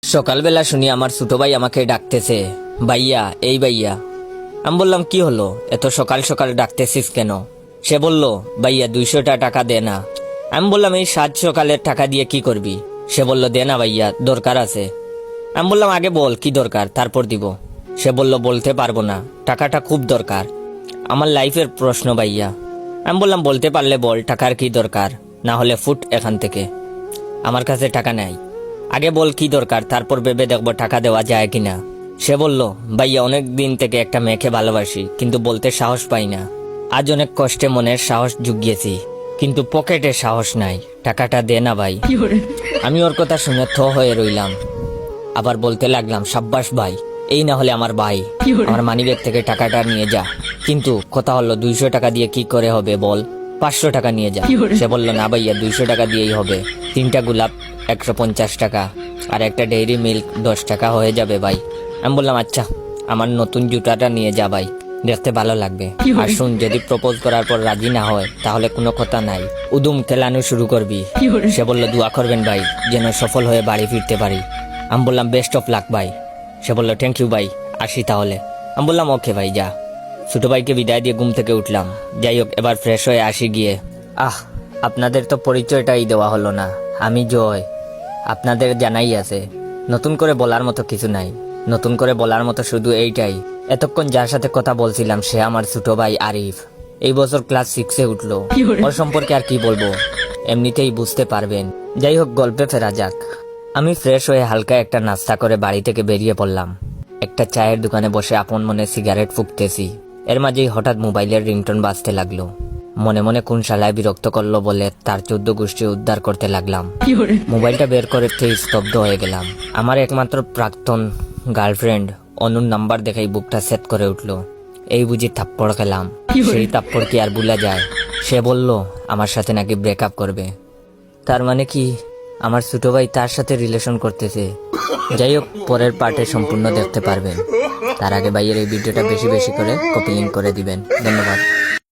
সকালবেলা শুনি আমার ছোট ভাই আমাকে ডাকতেছে, ভাইয়া এই ভাইয়া। আমি বললাম কি হলো, এত সকাল সকাল ডাকতেছিস কেন? সে বলল, ভাইয়া 200টা টাকা দে না। আমি বললাম এই সাত সকালের টাকা দিয়ে কি করবি? সে বলল দে না ভাইয়া, দরকার আছে। আমি বললাম আগে বল কি দরকার, তারপর দিব। সে বলল বলতে পারবো না, টাকাটা খুব দরকার, আমার লাইফের প্রশ্ন ভাইয়া। আমি বললাম বলতে পারলে বল টাকার কি দরকার, না হলে ফুট এখান থেকে, আমার কাছে টাকা নাই। আগে বল কি দরকার, তারপর ভেবে দেখবো টাকা দেওয়া যায় কিনা। সে বলল, ভাইয়া অনেক দিন থেকে একটা মেয়েকে ভালোবাসি, কিন্তু বলতে সাহস পাই না। আজ অনেক কষ্টে মনের সাহস জুগিয়েছি, কিন্তু পকেটে সাহস নাই, টাকাটা দে না ভাই। আমি ওর কথা শুনে থ হয়ে রইলাম। আবার বলতে লাগলাম, সাব্বাস ভাই, এই না হলে আমার ভাই, আমার মানিব্যাগ থেকে টাকাটা নিয়ে যা। কিন্তু কথা হলো 200 টাকা দিয়ে কি করে হবে বল, 500 টাকা নিয়ে যা। সে বলল না ভাইয়া 200 টাকা দিয়েই হবে, 3টা গোলাপ 150 টাকা আর একটা ডেইরি মিল্ক 10 টাকা হয়ে যাবে ভাই। আমি বললাম আচ্ছা, আমার নতুন জুতাটা নিয়ে যা ভাই, দেখতে ভালো লাগবে। আর শুন, যদি প্রপোজ করার পর রাজি না হয় তাহলে কোনো কথা নাই, উদুম খেলানো শুরু করবি। সে বলল দোয়া করবেন ভাই, যেন সফল হয়ে বাড়ি ফিরতে পারি। আমি বললাম বেস্ট অফ লাক ভাই। সে বলল থ্যাংক ইউ ভাই, আসি তাহলে। আমি বললাম ওকে ভাই যা। ছোট ভাইকে বিদায় দিয়ে ঘুম থেকে উঠলাম। যাই হোক, এবার ফ্রেশ হয়ে আসি গিয়ে। আপনাদের তো পরিচয়টাই দেওয়া হলো না। আমি জয়, আপনাদের জানাই আছে, নতুন করে বলার মতো কিছু নাই। নতুন করে বলার মতো শুধু এইটাই, এতক্ষণ যার সাথে কথা বলছিলাম সে আমার ছোট ভাই আরিফ। এই বছর ক্লাস 6-এ উঠলো। ওর সম্পর্কে আর কি বলবো, এমনিতেই বুঝতে পারবেন। যাই হোক, গল্পে ফেরা যাক। আমি ফ্রেশ হয়ে হালকা একটা নাস্তা করে বাড়ি থেকে বেরিয়ে পড়লাম। একটা চায়ের দোকানে বসে আপন মনে সিগারেট ফুঁকতেছি। এর মাঝেই হঠাৎ মোবাইলের রিংটোন বাজতে লাগলো। মনে মনে কোন শালায় বিরক্ত করলো বলে তার 14 গোষ্ঠী উদ্ধার করতে লাগলাম। মোবাইলটা বের করে স্তব্ধ হয়ে গেলাম। আমার একমাত্র প্রাক্তন গার্লফ্রেন্ড অনুর নাম্বার দেখাই বুকটা সেট করে উঠলো। এই বুঝি থাপ্পড় খেলাম। সেই থাপ্পড় কি আর ভুলা যায়? সে বলল আমার সাথে নাকি ব্রেকআপ করবে। তার মানে কি আমার ছোট ভাই তার সাথে রিলেশন করতেছে? যাই হোক, পরের পার্টে সম্পূর্ণ দেখতে পারবেন। তার আগে ভাইয়ের এই ভিডিওটা বেশি বেশি করে কপি লিঙ্ক করে দিবেন। ধন্যবাদ।